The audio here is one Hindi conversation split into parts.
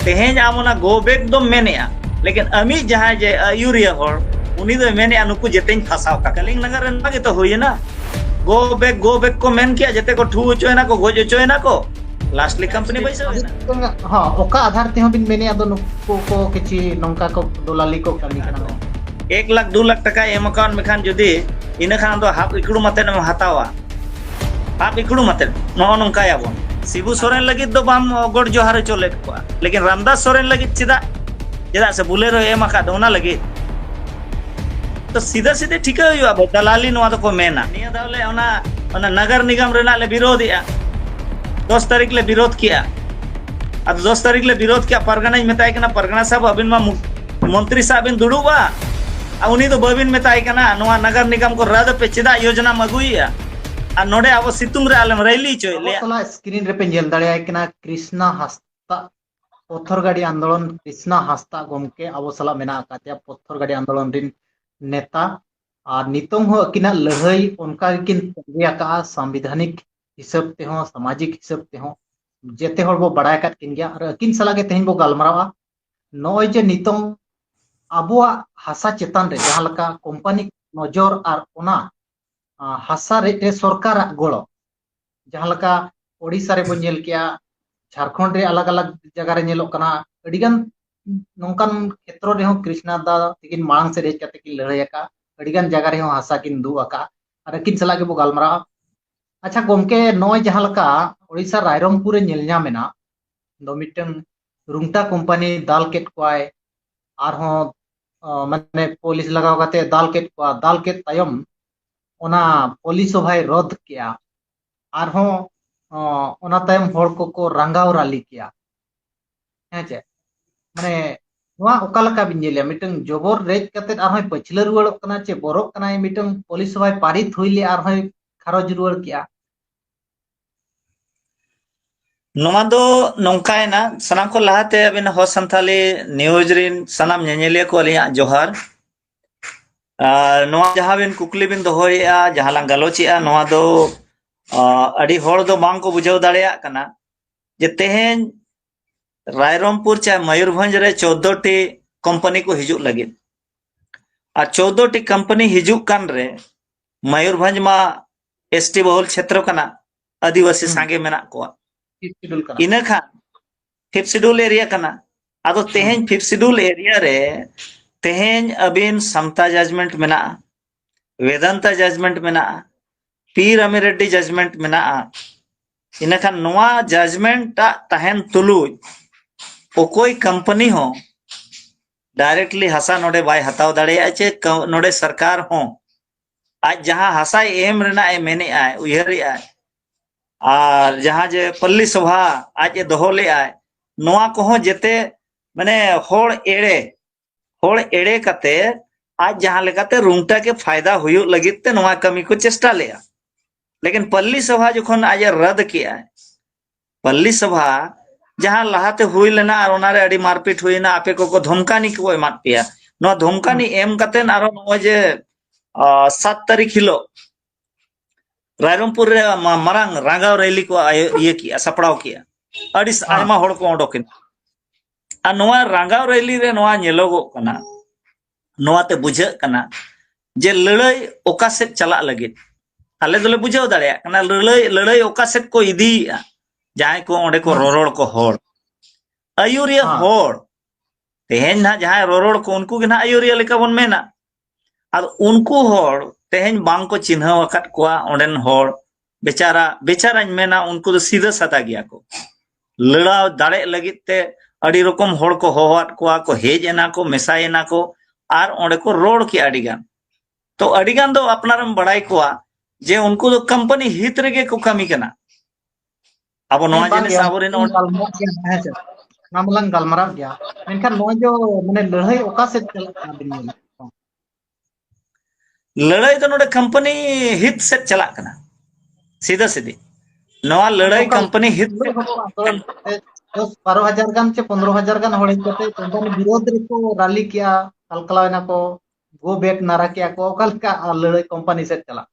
तेहें आमना गो बैक दो मेने लेकिन अमी जहां जे यूरिया होर उनी दो मेने नुकु जेतें फसाव का कलिंग नगर रन बागे तो हुई ना गो बैक को मेन किया जेते को ठू चोयना को गोज चोयना को लास्टली कंपनी पैसा होइना हां ओका आधार ते बिन मेने आदो नुकु को किछि नंका को दलाली को कमी कना 1 लाख 2 लाख टका एम अकाउंट मेखान जुदी इना खान दो हाफ इकड़ू मते न हतावा हाफ इकड़ू मते नो नंका याबो शिबू सोरेन लगी दो बाम गोड जोहार चले को लेकिन रामदास सोरेन लगी चिदा से बुलेरो एम अका दोना लगी तो सीधा सीधे ठिका हुआ दलाली नवा तो को मेना निया दावले ओना नगर निगम रेना ले विरोध या 10 तारीख ले विरोध किया अब 10 तारीख ले विरोध किया परगना मेताय कना परगना साहब अबिन मा मंत्री साहब इन दुड़ुबा उनी तो बबिन मेताय कना नवा नगर निगम को रद्द पे चिदा योजना मगुइया आ नोडे अब सितुंग रे आलम रैली चोय ले तला स्क्रीन रे पे जेल दाड़े कना कृष्णा हस्ता पत्थर गाड़ी आंदोलन कृष्णा हस्ता गोमके अब सला मेना काते पत्थर गाड़ी आंदोलन रिन नेता और नितों हो किना लड़ाई उनका किन का संवैधानिक हिसाब ते हो सामाजिक हिसाब ते हो जेते हर बो बड़ाय काट किन गया और किन सला के तेहन बो गालमरावा नय जे नितों अबुआ हासा चेतान रे जहां लका कंपनी नजर और ओना हासा रे सरकार गोड़ो जहां लका ओडिसा रे बो नेल किया झारखंड रे अलग अलग जगह रे नेलो कना अडिगन नौकान क्षेत्र रे हो कृष्णा दा तिकिन मांग से रेज कते की लड़ाई का अडिगन जगह रे हो हासा किन दु आका और किन सला के बो गालमरा अच्छा गोमके नय जहां लका ओडिसा रायरंगपुर रे नेल न्यामेना दो मिटन रुंगटा कंपनी दाल केट क्वाय और हो माने पुलिस लगाव कते दाल केट तायम ओना पुलिस भाई रद्द किया और हो ओना तायम होड़ को रंगाव राली किया हेचे माने नवा ओकालका बिनजेले मिटन जबर रेज कते आरहोय पछले रुवाड़ो कना चे बरोक कना मिटन पुलिस भाई पारित होइले आरहोय खारज रुवाड़ किया नोमा दो नौकायना सनाम को लहाते अबिन हो संथाली न्यूज रिन सनाम नेनेले को लिया जोहार नोआ जहां बिन कुकली बिन दोहोया जहां लांग गलोचिया नोआ दो अड़ी होड़ दो बांग को बुझाव दाड़ेया कना जे तेहेन रायरंगपुर चा मयूरभंज रे 14 टी कंपनी को हिजुक लगे और 14 टी कंपनी हिजुक कान रे मयूरभंज मा एसटी बहुल क्षेत्र कना आदिवासी सांगे मेना को इना खान फिफ्थ शेड्यूल एरिया कना आदो तेहेन फिफ्थ शेड्यूल एरिया रे तेहेन अबिन समता जजमेंट मेना वेदांता जजमेंट मेना पीर अमीर रेड्डी जजमेंट मेना इना खान नोआ जजमेंट तहन तुलुज ओकोई कंपनी हो डायरेक्टली हसा नोडे बाय हताव दाड़ेया चे नोडे सरकार हो आज जहां हसा एम रेना ए मेने आय उयहरी आय और जहां जे पल्ली सभा आज दोहो ले आय नोआ को हो जेते माने होड़ एड़े कते आज जहां लेकाते रुंगटा के फायदा हुयु लगित ते नोआ कमी को चेष्टा लेया लेकिन पल्ली सभा जखन आज रद्द किया पल्ली सभा जहां लहाते हुई लेना और ओनारे अड़ी मारपीट हुईना आपे को धमकानी को एमात पिया नो धमकानी एम कतेन आरो नो जे 7 तारीख हिलो रायरंगपुर रे मारंग रांगाव रैली को ये किया सपड़ाव किया अड़ी आयमा होड़ को ओडोकिन आ नोआ रांगाव रैली रे नोआ नेलोगो कना नोआ ते बुझे कना जे लड़ाई ओका से चला लगे आले दोले बुझाव दाड़ेया कना लड़ाई ओका से को इदी जहां को ओंडे को रोरोड़ को होड़ आयुरिया होड़ तेहेन ना जहां रोरोड़ को उनको के ना आयुरिया लेका बन मेना और उनको होड़ तेहेन बांग को चिन्ह वकत कोआ ओंडेन होड़ बेचारा मेना उनको तो सीधा सादा गया को लड़ा दाड़े लगित ते अड़ी रकम होड़ को होवात कोआ को हेज एना को मेसायना को और ओंडे को रोड़ की अड़ीगान तो अड़ीगान दो अपनारम बड़ाई कोआ जे उनको तो कंपनी हित रेगे को कमी कना अब नोआ जिनिस आबोरेन नामलांग गालमरा गया मेनखान नो जो माने लड़ाई ओका से चला बिन लड़ाई तो नोडे कंपनी हित से चला कना सीधा सीधी नोआ लड़ाई कंपनी हित 10-12 गान चे 15,000 गान होड़े कते कंपनी विरोध रे को रैली किया कलकलाना को गो बैक नारा किया को कल का लड़ाई कंपनी से चला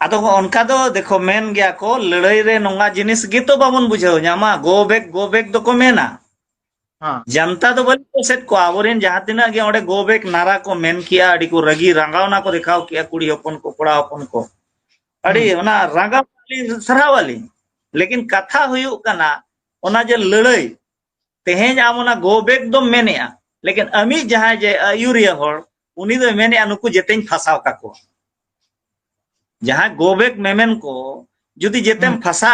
ᱟᱫᱚ ᱚᱱᱠᱟ ᱫᱚ ᱫᱮᱠᱷᱚ ᱢᱮᱱ ᱜᱮᱭᱟ ᱠᱚ ᱞᱟᱹᱲᱦᱟᱹᱭ ᱨᱮ ᱱᱚᱝᱟ ᱡᱤᱱᱤस ᱜᱮᱛᱚ ᱵᱟᱵᱚᱱ ᱵᱩᱡᱷᱟᱹᱣ ᱧᱟᱢᱟ ᱜो ᱵᱮक ᱫᱚᱠᱚ ᱢᱮᱱᱟ हाँ जनता तो बल सेट को आवरेन जहां तिना गे ओडे गो बैक नारा को मेन किया अड़ी को रगी रंगावना को दिखाव किया कुड़ी हपन को कोड़ा हपन को अड़ी ओना रंगा वाली सरा वाली लेकिन कथा हुयु कना ओना जे लड़ाई तेहेज आम ओना गो बैक दो मेनेया लेकिन अमी जहां जे अयुरिया होड़ उनी दो मेनेया नुकु जेतेन फसाव काको जहां गो बैक मेमेन को जुदी जेतेम फसा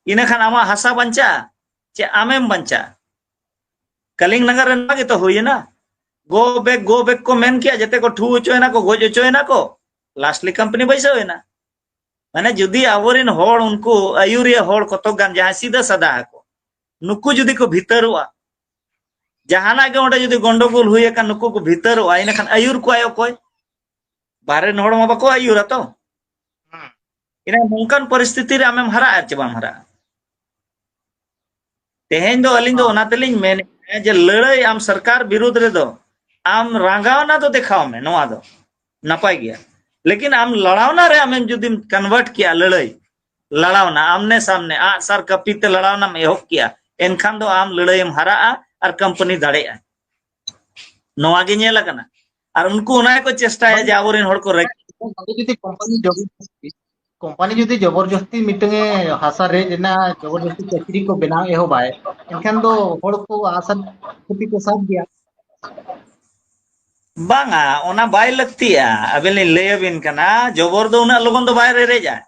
इना खान आमा हसा बंचा चे आमेम बंचा कलिंग नगर रे तो हुई ना गो बैक को मेन किया जते को ठू चोयना को गोज चोयना को लास्टली कंपनी बैसा ना माने जुदी आवरिन होड़ उनको अयुरिया होड़ कतो गान जहां सीधा सदा को नुकु जुदी को भीतरवा जहाना के ओंडे जुदी गंडगोल हुए का नुकु को भीतरवा इना खान अयुर को आयो कोई बाहरे होड़ मा बको अयुरा तो इना नोंकान परिस्थिति रे आमेम हरा चे बाम हरा तेहेन दो अलिंग दो ओना तेलिंग मेन जे लड़ाई आम सरकार विरुद्ध रे दो आम रंगावना तो देखाव में नोआ दो नपाय गया लेकिन आम लड़ावना रे आम जुदी कन्वर्ट किया लड़ाई लड़ावना आमने सामने आ सर कपी ते लड़ावना में एहोक किया एनखान दो आम लड़ाई हरा और कंपनी दाड़ेया नोआ गे नेला कना और उनको ओना को चेष्टा है जे आवरिन होड़ को जुदी कंपनी जुदी जबरदस्ती मिटंगे हासा रे जना जबरदस्ती चाकरी को बनाव एहो बाय एनखान दो होड़ को आसन कुटी को साथ दिया बांगा ओना बाय लगतिया अबेन लेयबिन कना जबर दो उना लगन दो बाय रेजा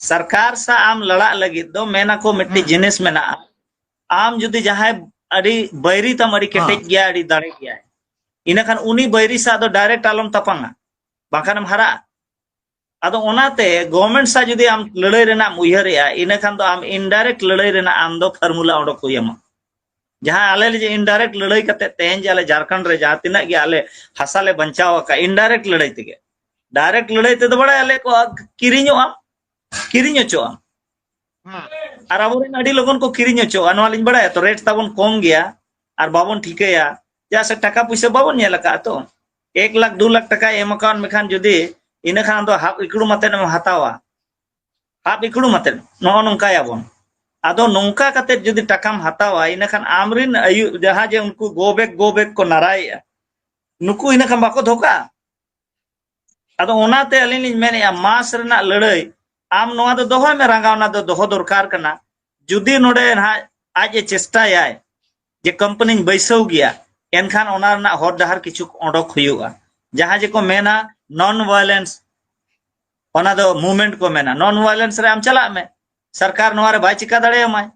सरकार सा आम लड़ा लगी दो मेना को मिट्टी जिनिस मेना आम जुदी जहां अड़ी बैरी तम अड़ी केटेज गया अड़ी दाड़े गया इना खान उनी बैरी सा दो डायरेक्ट आलम तपांगा बाखानम हरा अदो ओनाते गवर्नमेंट सा जुदी आम लड़ाई रेना उयहरिया इना खान दो आम इनडायरेक्ट लड़ाई रेना आम दो फार्मूला ओडो को यमा जहां आले जे इनडायरेक्ट लड़ाई कते तेन जे आले झारखंड रे जहां तिना गे आले हसाले बंचाव का इनडायरेक्ट लड़ाई तेगे डायरेक्ट लड़ाई ते दो बड़ा आले को किरिño चो और आबोरेन अड़ी लगन को किरिño चो अनवा लिन बड़ा तो रेट ताबन कम गया और बाबन ठिकया जैसे टका पैसा बाबन नेला का तो 1 लाख 2 लाख टका एम अकाउंट में खान जुदी इना खान दो हाफ इकड़ू मते न हतावा हाफ इकड़ू मते नो नंका याबन आदो नोंका कते जुदी टकाम हतावा इना खान आमरिन अयु जहां जे उनको गो बैक को नाराया नुकु इना खान बाको धोका आदो ओनाते अलिन लिन मेने मास रना लड़ाई आम नोआ दो दोहो में रंगावना दो दोहो दरकार कना जुदी नोडे ना आज चेष्टा याय जे कंपनी बैसव गया एनखान ओना रना हर डहार किछु ओडक हुयुआ जहां जे को मेना नॉन वायलेंस ओना दो मूवमेंट को मेना नॉन वायलेंस रे आम चला में सरकार नोआ रे बाय चिका दाड़े माय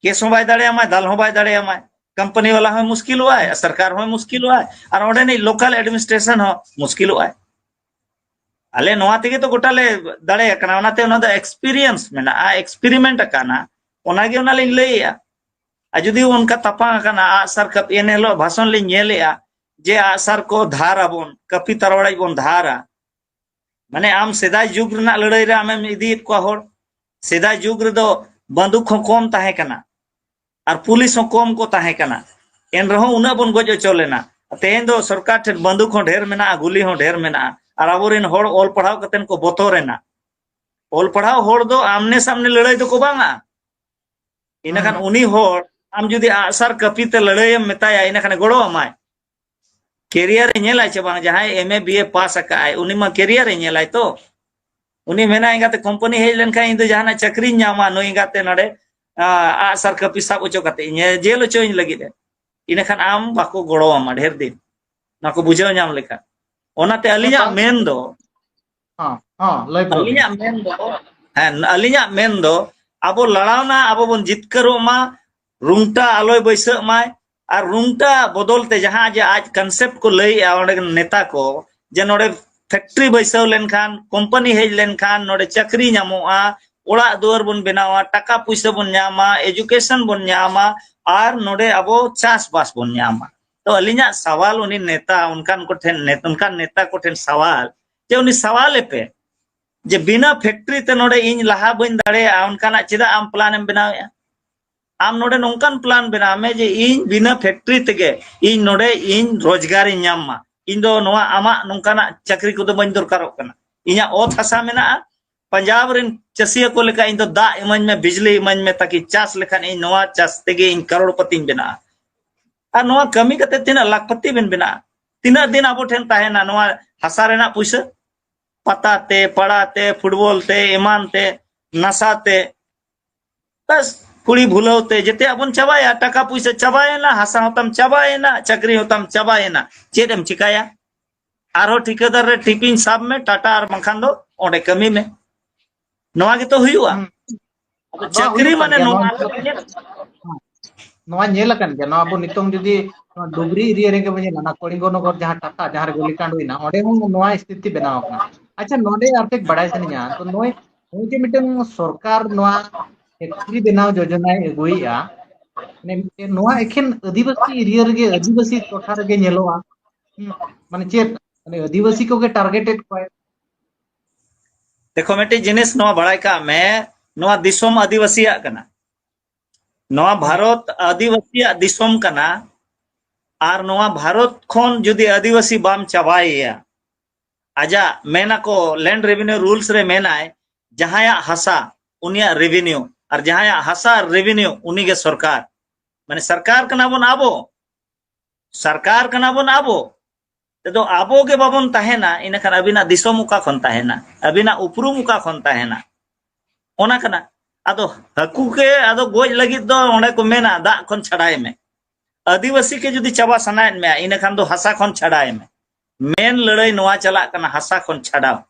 केस हो बाय दाड़े माय दाल हो बाय दाड़े माय कंपनी वाला हो मुश्किल हुआ है सरकार हो मुश्किल हुआ है और ओडे नहीं लोकल एडमिनिस्ट्रेशन हो मुश्किल हुआ है अले नोआ तेगे तो गोटाले दाड़े कना ओनाते ओना द एक्सपीरियंस मेना आ एक्सपेरिमेंट कना ओना गे ओना लिन लैया आ जुदी उनका तपा कना आ सर कप एने लो भाषण लिन नेलेया जे आ सर को धारा बोन कपी तरवाड़ा बोन धारा माने आम सेदाय जुग रना लड़ाई रे आमे इदी को होड़ सेदाय जुग रे दो बंदूक हो कम ताहे कना और पुलिस हो कम को ताहे कना एन रहो उना बोन गोजो चलेना तेन दो सरकार ठे बंदूक हो ढेर मेना गुली हो ढेर मेना और आबोरेन होड़ ओल पढ़ाव कतेन को बोतोरेना ओल पढ़ाव होड़ दो आमने सामने लड़ाई दो को बांगा इना खान उनी होड़ आम जुदी आसर कपी ते लड़ाई मेताया इना खान गोड़ो अमाय कैरियर नेलाय चे बांग जहां एमए बीए पास अकाय उनी मा कैरियर नेलाय तो उनी मेना इंगाते कंपनी हेज लेनखा इन दो जहाना चाकरी न्यामा नो इंगाते नडे आसर कपी साब ओचो कते इने जेल ओचो इन लगी दे इना खान आम बाको गोड़ो अमा ढेर दिन नाको बुझाव न्याम लेखा ओनाते अलिया मेन दो अलिया मेन दो आबो लड़ावना आबो बन जितकरो मा रुंगटा आलोय बैसा माय और रुंगटा बदलते जहां जे आज कंसेप्ट को लई ओडे नेता को जे नोडे फैक्ट्री बैसाव लेनखान कंपनी हेज लेनखान नोडे चाकरी नामोआ ओड़ा दुआर बन बनावा टाका पैसा बन न्यामा एजुकेशन बन न्यामा और नोडे आबो चास बास बन न्यामा तो अलिया सवाल उनी नेता उनका नेता को ठेन सवाल जे उनी सवाल पे जे बिना फैक्ट्री ते नोडे इन लहा बन दाड़े उनका चेदा आम प्लान एम बनाया आम नोडे नोंकान प्लान बना में जे इन बिना फैक्ट्री तेगे इन नोडे इन रोजगार इन ᱧᱟᱢ मा इन दो नोआ आमा नोंकाना चाकरी को दो बन दरकारोग कना इन्या ओत हसा मेना पंजाब रिन चसिया को लेका इन तो दा इमन में बिजली इमन में ताकि चास लेखान इन नवा चास तेगे इन करोड़पति बना और नवा कमी कते तीना लाखपति बिन बना तीना दिन आबो ठेन ताहेना नवा हसा रेना पुइसा पता ते पड़ा ते फुटबॉल ते ईमान ते नशा ते बस कुड़ी भूलते जेते अबन चाबाया टाका पुइसा चाबायना हसा होतम चाबायना चाकरी होतम चाबायना चेदम चिकाया आरो ठिकादार रे टिपिन साब में टाटा और बंखान दो ओंडे कमी में नवा गे तो हुआ चाकरी माने नवा nyela kan ja nova bo nitong judi dugri area rege bo nyela na kolingo nogor jaha tata jaha re goli kandu ina ode hon noa sthiti benaw kana acha node artek badai saninya to noy je miteng sarkar noa factory benaw jojona egoia ne noa ekhen adivasi area rege adivasi totha rege nyeloa mane chet mane adivasi ko ge targeted koy देखो मेटी जिनिस नवा बड़ाई का मैं नवा दिसोम आदिवासिया कना नवा भारत आदिवासिया दिसोम कना आर नवा भारत खोन जुदी आदिवासी बाम चाबाया आजा मेना को लैंड रेवेन्यू रूल्स रे मेनाय जहाया हसा उनिया रेवेन्यू और जहाया हसा रेवेन्यू उनी के सरकार माने सरकार कना बन आबो सरकार कना बन आबो तो आबो के बाबन ताहेना इनखान अबिना दिसोम उका खन ताहेना अबिना उपरुम उका खन ताहेना ओना कना आदो हकू के आदो गोज लगित दो ओंडे को मेना दा खन छड़ाए में आदिवासी के जुदी चाबा सनायन में इनखान दो हसा खन छड़ाए में मेन लड़ाई नवा चला कना हसा खन छड़ाव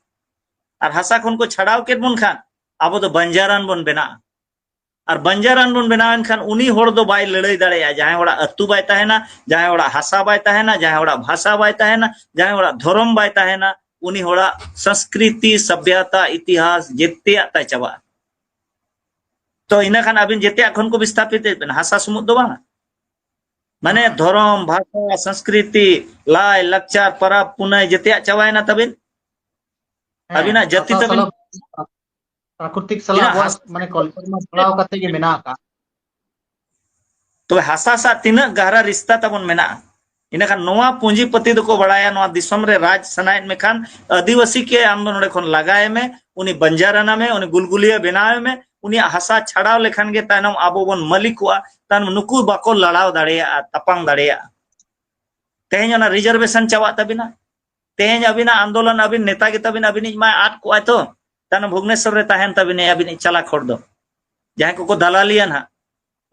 और हसा खन को छड़ाव के बन खान आबो तो बंजारान बन बेना और बंजारान बन बनावन खान उनी होड़ दो बाय लड़ाई दड़ेया जहां होड़ा अतु बाय ताहेना जहां होड़ा हसा बाय ताहेना जहां होड़ा भाषा बाय ताहेना जहां होड़ा धर्म बाय ताहेना उनी होड़ा संस्कृति सभ्यता इतिहास जेतेया ता चाबा तो इना खान अबिन जेतेया खन को विस्थापित बेन हसा सुमुद दो बांगा माने धर्म भाषा संस्कृति लाय लक्चार परब पुनय जेतेया चाबायना तबिन अबिना जति तबिन प्राकृतिक सलाह माने कल्चर में पड़ाव कते के मेना का तो हसा सा तीना गहरा रिश्ता तबन मेना इनखान नवा पूंजीपति दो को बढ़ाया नवा दिसम रे राज सनायन में खान आदिवासी के आमदो नोडे खन लगाए में उनी बंजाराना में उनी गुलगुलिया बनावे में उनी हसा छड़ाव लेखान गे तायनम आबो बन मलिकवा तान नुकु बाको लड़ाव दाड़ेया तपांग दाड़ेया तेहेन ना रिजर्वेशन चावा तबिना तेहेन अबिना आंदोलन अबिन नेता गे तबिन अबिन मा आट को आय तो तान भुवनेश्वर रे ताहेन तबिने अबिन चला खोड़ दो जहां को दलालिया ना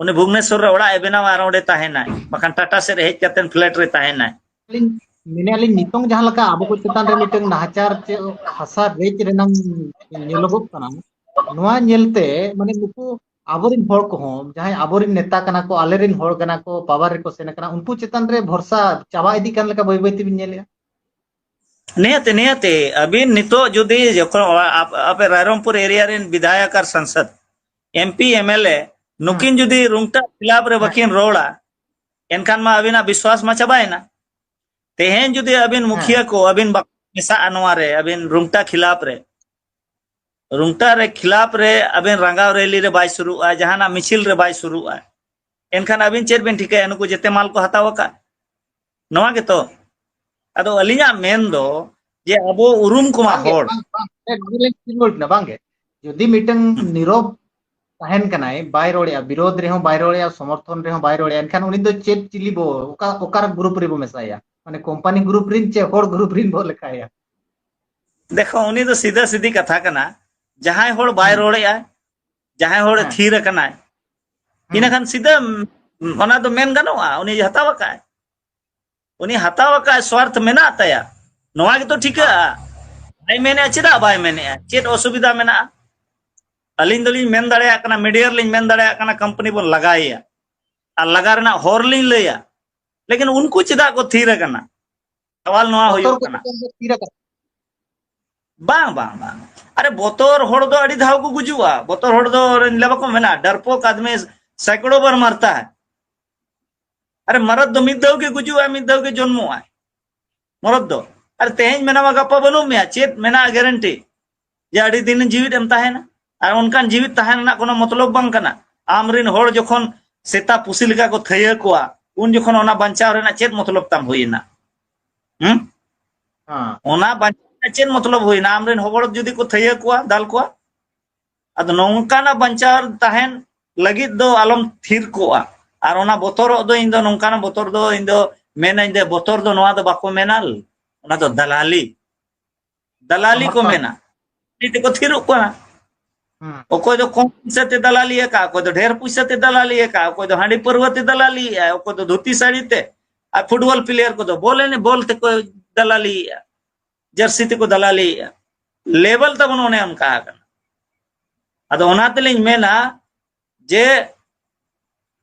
उन्हें भुवनेश्वर रे ओड़ा एबेना आर ओडे ताहेना बखान टाटा से हेज कतेन फ्लैट रे ताहेना मिनेलिन नितोंग जहां लका आबो को चेतान रे मिटंग नाचार चे हसा रेच रेनम नेलोगो कना नोआ नेलते माने नुकु आबोरिन होड़ को हो जहां आबोरिन नेता कना को आलेरिन होड़ कना को पावर रे को सेना कना उनको चेतान रे भरोसा चाबा इदी कन लका बय बयती बिन नेलिया नियते नियते अबिन नितो जुदी जखन आपे रायरंगपुर एरिया रेन विधायक और संसद एमपी एमएलए नुकिन जुदी रुंगटा खिलाफ रे बकिन रोड़ा एनखान मा अबिना विश्वास मा चाबायना तेहेन जुदी अबिन मुखिया को अबिन मिसा अनवा रे अबिन रुंगटा खिलाफ रे अबिन रंगाव रैली रे बाय शुरू आ जहाना मिছিল रे बाय शुरू आ एनखान अबिन चेर बिन ठिका एनुको जेते माल को हताव का नवा के तो अदो अलिया मेन दो जे अबो उरुम कुमा होड़ ना बांगे यदि मिटंग नीरव ताहेन कनाय बाय रोड़िया विरोध रे हो बाय रोड़िया समर्थन रे हो बाय रोड़िया एनखान उनी दो चेक चिली बो ओकार ग्रुप रे बो मेसाया माने कंपनी ग्रुप रिन चे होड़ ग्रुप रिन बो लेखाया देखो उनी तो सीधा सीधी कथा कना जहां होड़ बाय रोड़िया जहां होड़ थीर कना इना खान सीधा ओना तो मेन गनोआ उनी हतावा का उनी हतावा का स्वार्थ मेना ताया नवा के तो ठीक है बाय मेने चिदा बाय मेने चेत असुविधा मेना अलिन दलिन मेन दाड़े कना मीडिया लिन मेन दाड़े कना कंपनी बन लगाया और लगा रना होर लिन लेया लेकिन उनको चिदा को थीर कना सवाल नवा होयो कना बांग बांग बांग अरे बोतोर होड़ दो अड़ी धाव को गुजुआ बोतोर होड़ दो लेबा को मेना डरपोक आदमी सैकड़ों बार मरता है अरे मरद दो मिद के गुजुआ मिद के जन्मो है मरद दो अरे तेहेन मेना गप्पा बनू में चेत मेना गारंटी जे अड़ी दिन जीवित एम ताहेना और उनकान जीवित ताहेन ना कोनो मतलब बांग कना आमरिन होड़ जखन सेता पुसी लेका को थैया कोआ उन जखन ओना बंचाव रेना चेत मतलब ताम होइना ओना बंचाव चेन मतलब हुईना आमरेन हबड़ जुदी को थैया कोआ दाल कोआ अद नौकाना बंचार तहन लगित दो आलम थिर कोआ और ओना बोतर दो इन दो नौकाना बोतर दो इन दो मेना इन दे बोतर दो नोआ दो बाको मेनाल ओना दो दलाली दलाली को मेना नीति को थिर कोना ओको दो कम पैसा ते दलाली का ओको दो ढेर पैसा ते दलाली का ओको दो हांडी पर्वत ते दलाली ओको दो धोती साड़ी ते आ फुटबॉल प्लेयर को दो बोले ने बोल ते को दलाली जर्सी ते को दलाली लेवल तब उन्होंने उनका अदो ओनातेलिंग मेना जे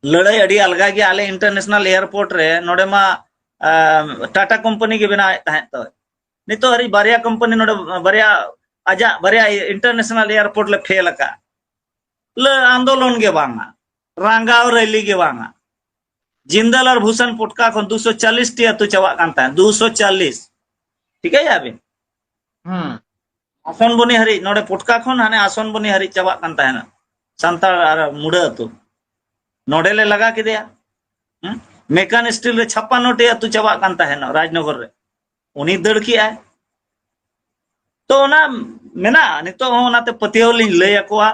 लड़ाई अड़ी अलगा गया आले इंटरनेशनल एयरपोर्ट रे नोडे मा टाटा कंपनी के बिना तो नितो हरी बारिया कंपनी नोडे बारिया आजा बारिया इंटरनेशनल एयरपोर्ट ले फेल का ले आंदोलन के बांगा रांगा और रैली के बांगा जिंदल और भूषण पुटका को 240 टी तो चवा कांता है 240 ठीक है याबे आसन बनी हरी नोडे पुटका खन हाने आसन बनी हरी चवा कांता है ना संताल और मुड़ा तो नोडे ले लगा के दिया मेकान स्टील रे 56 टी तो चवा कांता है ना राजनगर रे उनी दड़ की आए तो ना मेना नितो ओनाते पतियो लिन लय अकोआ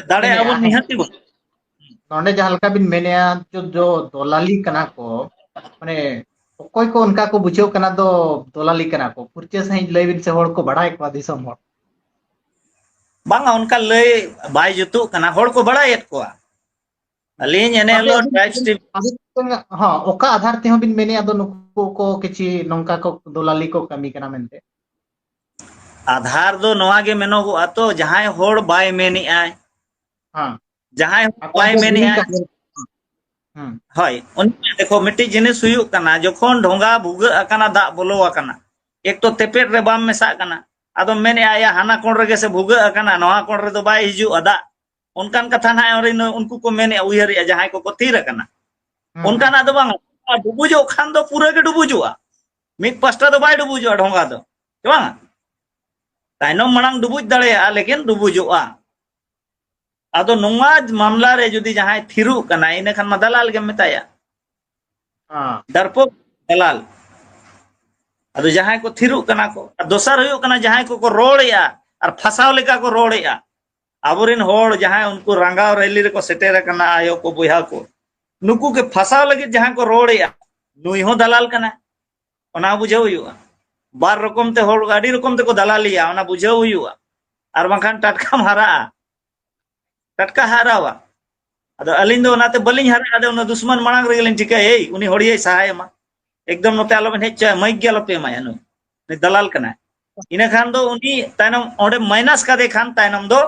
दाड़े अब निहति बो नोंडे जहां लका बिन मेनेया जो दलाली कना को माने ओकोय को उनका को बुझो कना दो दलाली कना को पुरचे सही लय बिन से होड़ को बढ़ाए को दिसम होड़ बांगा उनका लय बाय जुतु कना होड़ को बढ़ाएत को अलिन एने लो ट्राइब हां ओका आधार ते बिन मेनेया दो नुको को किछि नोंका को दलाली को कमी कना मेनते आधार दो नोआ गे मेनो को अतो जहां होड़ बाय मेनी आय हां जहां बाय मेनी आय हाय उन देखो मिट्टी जिनिस हुयु कना जखन ढोंगा भुग अकना दा बोलो अकना एक तो तेपेट रे बाम मेसा कना आदो मेने आया हाना कोण रे से भुग अकना नोआ कोण रे दो बाय हिजु अदा उनकान कथा ना और उनको को मेने उयहर जहां को थिर कना उनकाना दो बांग डुबुजो खान दो पूरा के डुबुजुआ मिक पास्टा दो बाय डुबुजुआ ढोंगा दो बांग ताइनम मणांग डुबुज दाड़ेया लेकिन डुबुजुआ आदो नोंगा मामला रे जुदी जहां थिरु कना इने खान मा दलाल के मेताया डरपो दलाल आदो जहां को थिरु कना को दोसर हुयो कना जहां को रोड़या और फसाव लेका को रोड़या आबोरिन होड़ जहां उनको रंगाव रैली रे को सेटेर कना आयो को बुहा को नुकु के फसाव लगे जहां को रोड़या नुई हो दलाल कना ओना बुझाव हुयो बार रकम ते होड़ गाड़ी रकम ते को दलालिया ओना बुझाव हुयो और बखान टटका मारा टटका हारावा अदो अलिन दो नाते बलिन हारा अदो उन दुश्मन मणांग रेगलिन ठीक है उनी होड़िये सहाय मा एकदम नोते आलो बन हेच मै गेलो पे माया नु ने दलाल कना इने खान दो उनी ताइनम ओडे माइनस का दे खान ताइनम दो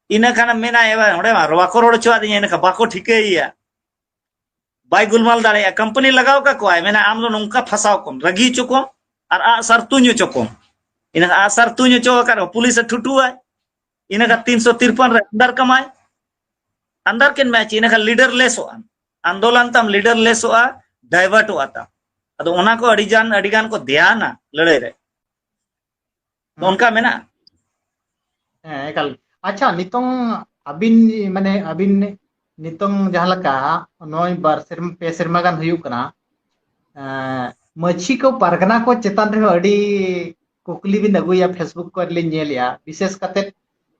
इने खान मेना एवा ओडे मा रवाको रोड चवा दिया इने का बाको ठिकेया बाय गुलमाल दाड़े कंपनी लगाव का कोय मेना आम लो नोंका फसाव कम रगी चुको और आ सर तुन्यो चुको इने आ सर तुन्यो चो कर पुलिस ठुटुआ इने का 353 रे अंदर कमाय अंदर किन मैच इने का लीडर लेसो आंदोलन तम लीडर लेसो डाइवर्ट होता अदो ओना को अडिगान को ध्यान लड़े रे तो उनका मेना एकल अच्छा नितों अबिन माने अबिन नितों जहां लका नोय बार सेरम पे सेरमा गान हुयु कना मछी को परगना को चेतन रे अडी कुकली बिन अगुया फेसबुक को ले नेलिया विशेष कते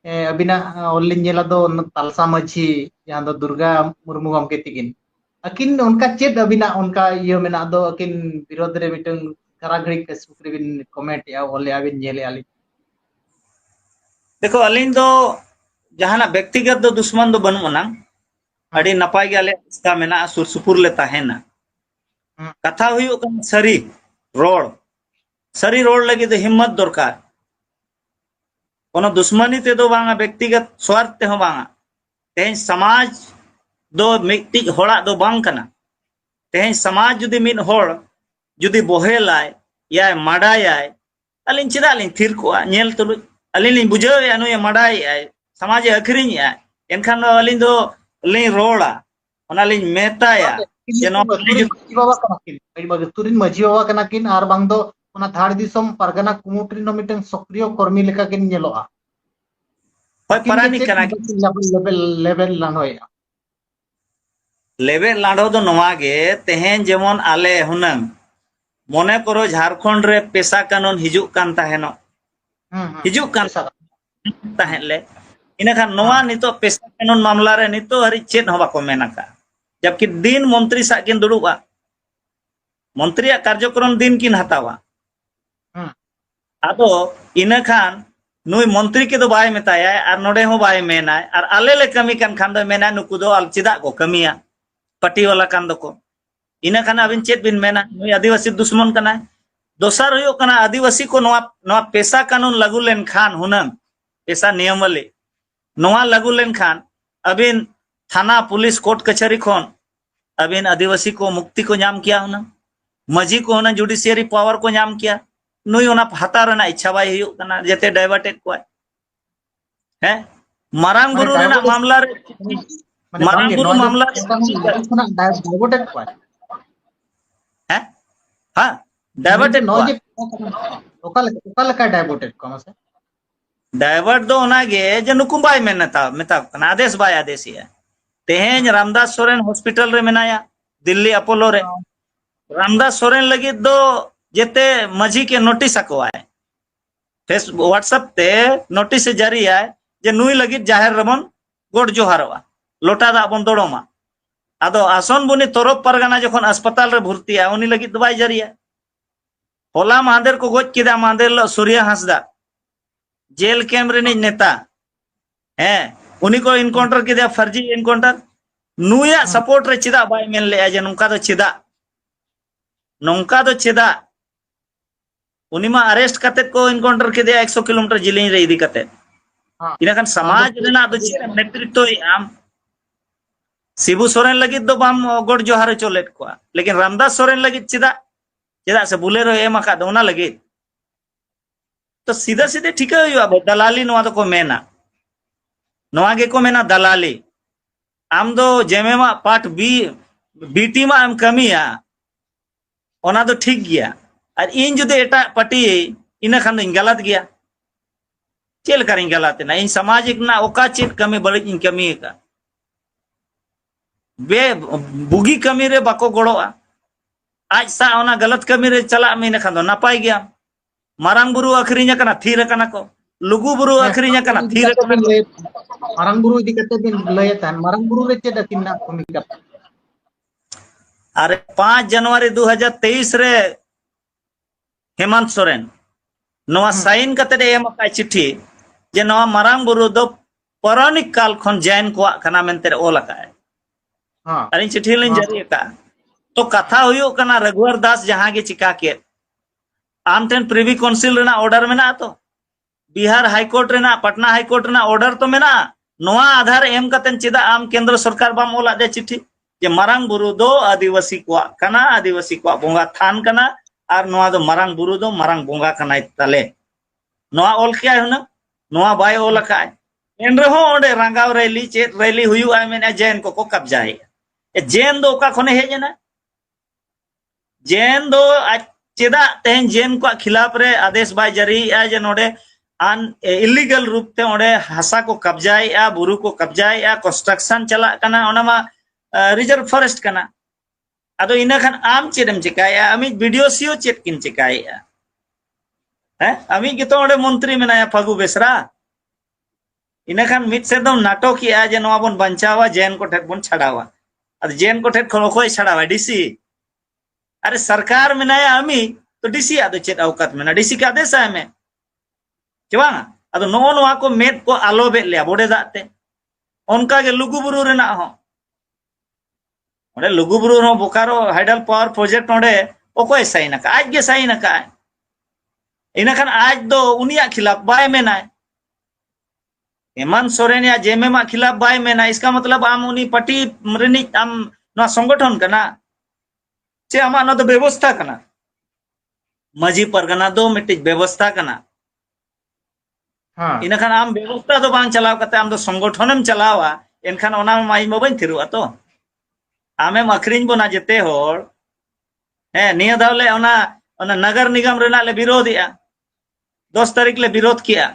अबिना ऑनलाइन नेला दो तालसा मछी जहां दो दुर्गा मुर्मू गमके तिगिन अकिन उनका चेत अबिना उनका यो मेना दो अकिन विरोध रे मिटंग करागड़ी फेसबुक रे बिन कमेंट या ओले अबिन नेले आली देखो अलिन दो जहाना व्यक्तिगत दो दुश्मन दो बनु ना अड़ी नपाय गले इसका मेना सुर सुपुर लेता है ना कथा हुई सरी रोड लगी तो हिम्मत दरकार कोनो दुश्मनी ते दो बांगा व्यक्तिगत स्वार्थ ते हो बांगा तेज समाज दो मिक्ति होड़ा दो बांग कना तेज समाज जुदी मिन होड़ जुदी बोहेलाय या माडायाय अलिन चिदा अलिन थिर को नेल तुलु अलिन लिन बुझाव या नु या माडाय समाज अखरिन या एनखान अलिन दो लिन रोड़ा ओना लिन मेताया जेनो बाबा कना किन तुरिन मझी बाबा कना किन आर बांग दो ओना धाड़ दिसम परगना कुमुट्री नो मिटन सक्रिय कर्मी लेका किन नेलोआ होय परानी कना लेवल लानोया लेवल लाडो दो नोवा गे तेहेन जेमन आले हुनंग मने करो झारखंड रे पेशा कानून हिजुक कान ताहेनो हिजुक कान पैसा ताहें ले इन खान नोआ नितो पेशा कानून मामला रे नितो हरि चेत हो बाको मेनका जबकि दिन मंत्री सा किन दुड़ुबा मंत्री कार्यक्रम दिन किन हतावा आदो इन खान नुई मंत्री के दो बाय मेताया और नोडे हो बाय मेना और आले ले कमी कान खान दो मेना नुकु दो अल चिदा को कमिया पटी वाला कान दो को इन खान अबिन चेत बिन मेना नुई आदिवासी दुश्मन कना दोसर हुयो कना आदिवासी को नोआ पेशा कानून लागू लेन खान हुनंग पेशा नियमावली नोआ लागू लेन खान अबिन थाना पुलिस कोर्ट कचहरी खोन अबिन आदिवासी को मुक्ति को नाम किया हुनंग मजी को हुनंग जुडिशियरी पावर को नाम किया नुई ओना हता रना इच्छा बाय हुयो कना जेते डाइवर्टेड को है मारांग बुरु रेना मामला रे मारांग बुरु मामला डाइवर्टेड को है हां डाइवर्टेड नो जे ओका डाइवर्टेड को मसे डाइवर्ट दो ओनागे जे नुकु बाय मेनता मेता कना आदेश बाय आदेशिया तेहेन रामदास सोरेन हॉस्पिटल रे मेनाया दिल्ली अपोलो रे रामदास सोरेन लगी दो जेते मजी के नोटिस आकोआय फेस व्हाट्सएप ते नोटिस जारी है जे नुई लगी जाहिर रबन गोड जोहारवा लोटा दा बन दोड़ोमा आदो आसन बुनी तोरफ परगना जखन अस्पताल रे भर्ती है उनी लगी दवाई जारी है होला महादेर को गोज किदा महादेर लो सूर्य हंसदा जेल कैम्प रे नेता है उनी को इनकाउंटर किदा फर्जी इनकाउंटर नुया सपोर्ट रे चिदा बाय मेन ले जे नुका दो चिदा उनी मा अरेस्ट कते को इनकाउंटर के 100 किलोमीटर जिलिंग रे इदी कते इनाखान समाज रेना दो चे नेतृत्व आम शिबू सोरेन लगी दो बाम गोड जोहार चोलेट को लेकिन रामदास सोरेन लगी चिदा चिदा से बुलेरो एम आका दोना लगी तो सीधा सीधे ठीक है दलाली नोआ तो को मेना नोआ गे को मेना दलाली आम दो जेमे मा पार्ट बी बीटी मा आम कमिया ओना दो ठीक गया और इन जुदे एटा पटी इन खान दो गलत गया चेल कर गलत ना इन सामाजिक ना ओका चेत कमी बड़ी इन कमी का बे बुगी कमी रे बाको गड़ोआ आज सा ओना गलत कमी रे चला में खान दो नापाय गया मारांग बुरु अखरिኛ कना थीर कना को लुगु बुरु अखरिኛ कना थीर कना मारांग बुरु इदी कते बिन लय तान मारांग बुरु रे चेदा किन्ना कमी का अरे 5 जनवरी 2023 रे हेमंत सोरेन नोआ साइन कते एम का चिट्ठी जे नोआ मारांग बुरु दो पौराणिक काल खन जैन को कना मेनते ओल का हां अरे चिट्ठी लेन जारी का तो कथा हुयो कना रघुवर दास जहां के चिका के आम टेन प्रिवी काउंसिल रेना ऑर्डर मेना तो बिहार हाई कोर्ट रेना पटना हाई कोर्ट रेना ऑर्डर तो मेना नोआ आधार एम कतन चिदा आम केंद्र सरकार बाम ओला दे चिट्ठी जे मारांग बुरु दो आदिवासी को बोंगा थान कना और नोआ दो मारांग बुरु दो मारांग बोंगा कना तले नोआ ओल क्या है ना नोआ बाय ओल का एन रहो ओंडे रांगाव रैली चेत रैली हुयु आ मेना जैन को कब्जा है जैन दो का खने हेजना जैन दो चेदा तेन जैन को खिलाफ रे आदेश बाय जारी आ जे नोडे अन इलीगल रूप ते ओंडे हासा को कब्जाया बुरु को कब्जाया कंस्ट्रक्शन चला कना ओनामा रिजर्व फॉरेस्ट कना अदो इना खान आम चेदम चिकाया अमी वीडियो सीओ चेत किन चिकाया है अमी गितो ओंडे मंत्री मेनाया फागु बेसरा इना खान मित से दम नाटक किया जे नोआ बन बंचावा जैन को ठेक बन छड़ावा अद जैन को ठेक खोय छड़ावा डीसी अरे सरकार में नया अमी तो डीसी आदो चेत औकात में ना डीसी का आदेश है में चवांगा अदो नो को मेद को आलो बे लिया बोडे दाते उनका के लुगुबुरु रेना हो ओडे लुगुबुरु नो बोकारो हाइडल पावर प्रोजेक्ट ओडे ओकोय साइन का आज के साइन का इना खान आज दो उनिया खिलाफ बाय मेना हेमंत सोरेन या जेमे मा खिलाफ बाय मेना इसका मतलब आम उनी पार्टी मरनी आम नो संगठन कना चे आमा न तो व्यवस्था कना मजी परगना दो मिटिज व्यवस्था कना इन खान आम व्यवस्था तो बांग चलाव कते आम दो संगठनम चलावा एनखान ओना माई मबन थिरुआ तो आमे अखरिन बोना जेते होर है निया दावले ओना नगर निगम रेना ले विरोधिया 10 तारीख ले विरोध किया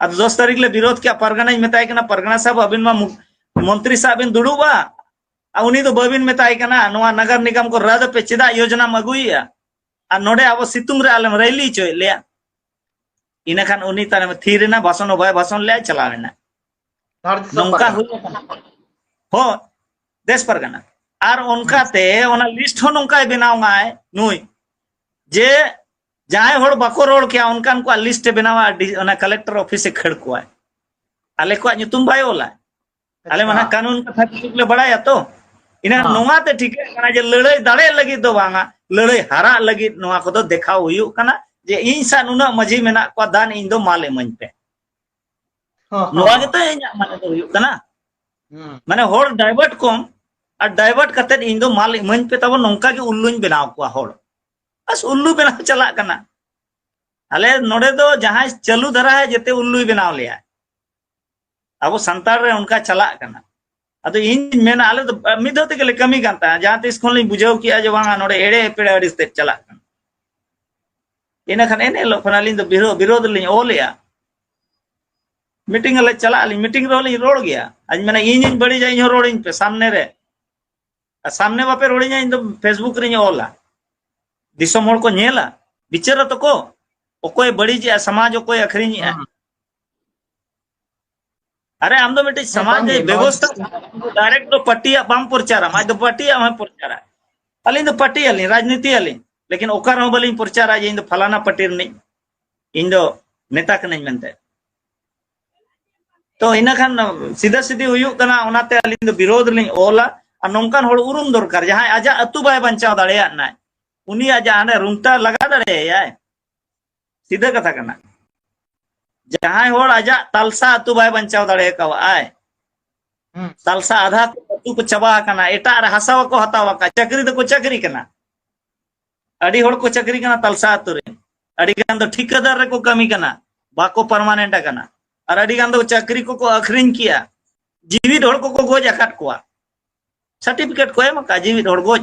अब 10 तारीख ले विरोध किया परगना मेताय कना परगना साहब अबिन मा मंत्री साहब इन दुड़ुबा उनी तो बबिन मेताय कना नोआ नगर निगम को रद्द पे चिदा योजना मगुइया आ नोडे अब सितुंग रे आलम रैली चोय ले इन खान उनी ताने थीरना भाषण बाय भाषण ले चलावेना नौका हो देश परगना और उनकाते ओना लिस्ट हो नौका बनावाय नुई जे जहां होड़ बाको रोड किया उनकान को लिस्ट बनावा ओना कलेक्टर ऑफिस से खड़ कोआ आले को नुतुम बाय ओला आले माना कानून कथा ले बड़ाया तो इना नोवाते ठीक है जे लड़ाई दाड़े लगी दो बांगा लड़ाई हारा लगी नोवा को देखाव हुयु कना जे इन सा नुना मजी मेना को दान इन दो माले मन पे नोवा के तो इना माने तो हुयु कना माने होड़ डाइवर्ट कोम और डाइवर्ट कते इन दो माल मन पे तब नोंका के उल्लुन बनाव को होड़ बस उल्लू बनाव चला कना आले नोडे दो जहां चालू धरा है जेते उल्लू बनाव लिया अब संतार रे उनका चला कना अदो इन मेना आले तो मिदो ते के कमी कांता जहां तिस खोन बुझाव किया जे वांगा नोडे एड़े पेड़े अडिस ते चला कना इना खान एने लो फनालिन दो विरोध लिन ओलिया मीटिंग ले चला ली मीटिंग रो लिन रोड गया आज मैंने इन बड़ी जाई रोड इन पे सामने रे सामने बापे रोड इन दो फेसबुक रे ओला दिसम होड़ को नेला बिचारा तो को ओकोय बड़ी जे समाज ओकोय अखरिनी है अरे हम तो बेटे समाज व्यवस्था डायरेक्ट तो पट्टिया बाम प्रचारा आज तो पट्टिया हम प्रचारा अली तो पट्टी अली राजनीति अली लेकिन ओकर हो बली प्रचारा जे इन फलाना पट्टी नहीं इन दो नेता कने मनते तो इना खान सीधा सीधी हुयु कना ओनाते अली दो विरोध लिन ओला और नोंकान होड़ उरुम दरकार जहां आजा अतु बाय बंचाव दाड़ेया ना उनी आजा आने रुंगटा लगा दाड़ेया सीधा कथा कना जहां होड़ आजा तलसा अतु बाय बंचाव दाड़े का आय तलसा आधा अतु को चबा कना एटा हसावा को हतावा का चक्री तो को चक्री कना अड़ी होड़ को चक्री कना तलसा अतु रे अड़ी गान तो ठेकेदार रे को कमी कना बाको परमानेंट कना और अड़ी गान तो चक्री को अखरिन किया जीवित होड़ को गोज अकाट कोआ सर्टिफिकेट को एम का जीवित होड़ गोज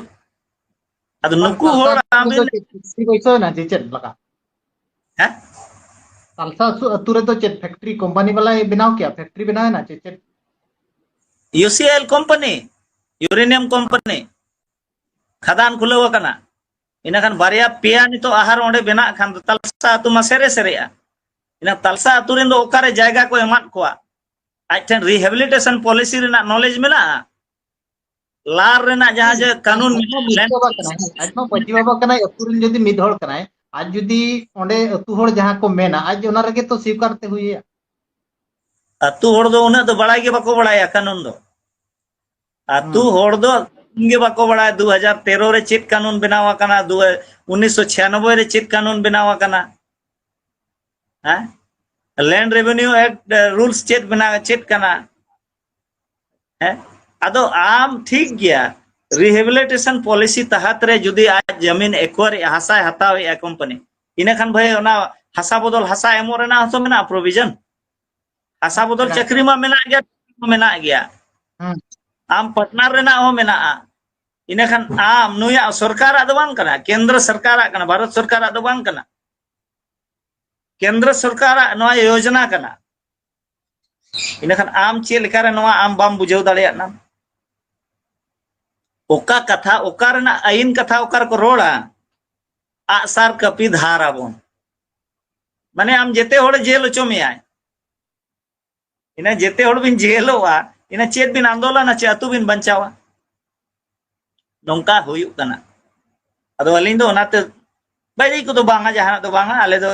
अदो नुकु होड़ आमे पैसा ना जेचेट लगा हैं तलसा अतु रे तो चेट फैक्ट्री कंपनी वाला बनाव किया फैक्ट्री बनावे ना चेट यूसीएल कंपनी यूरेनियम कंपनी खदान खुलव कना इना खान बारिया पेया नितो आहार ओंडे बेना खान तलसा अतु मा सेरे सेरेया इना तलसा अतु रेन दो ओकारे जायगा को एमात कोआ आइठन रिहेबिलिटेशन पॉलिसी रेना नॉलेज मेना लार रेना जहां जे कानून आज मा पजी बाबा कना अतु रेन जदी मिद होड़ कना आज जुदी ओंडे अतु होड़ जहां को मेना आज ओना रगे तो स्वीकारते हुई अतु होड़ दो उना तो बड़ाई के बाको बड़ाया कानून दो अतु होड़ दो इंगे बाको बड़ाय 2013 रे चेत कानून बनावा कना 1996 रे चेत कानून बनावा कना हां लैंड रेवेन्यू एक्ट रूल्स चेत बना चेत कना है अदो आम ठीक गया रिहेबिलिटेशन पॉलिसी तहत रे जुदी आज जमीन एक्वायर हसा हताव ए कंपनी इना खान भाई ओना हसा बदल हसा एमो रेना हसो मेना प्रोविजन हसा बदल चक्री मा मेना गया आम पार्टनर रेना हो मेना इना खान आम नुया सरकार दो बांग कना केंद्र सरकार कना भारत सरकार दो बांग कना केंद्र सरकार नवा योजना कना इना खान आम चे लेखा रे नवा आम बाम बुझाव दाड़ेया ना ओका कथा ओकार ना आईन कथा ओकार को रोड़ा आसार कपी धारा बोन माने आम जेते होड़ जेल चो में आय इना जेते होड़ बिन जेलोवा इना चेत बिन आंदोलन चे अतु बिन बंचावा नोंका हुयु कना अदो अलिन दो ओनाते बाइरी को तो बांगा जहां दो बांगा आले दो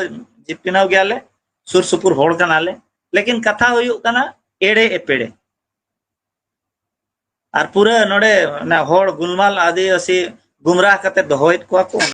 जिपिनाव गयाले सुर सुपुर होड़ कनाले लेकिन कथा हुयु कना एड़े एपेड़े और पूरा नोडे ना होड़ गुलमाल आदिवासी गुमराह कते दोहोइत को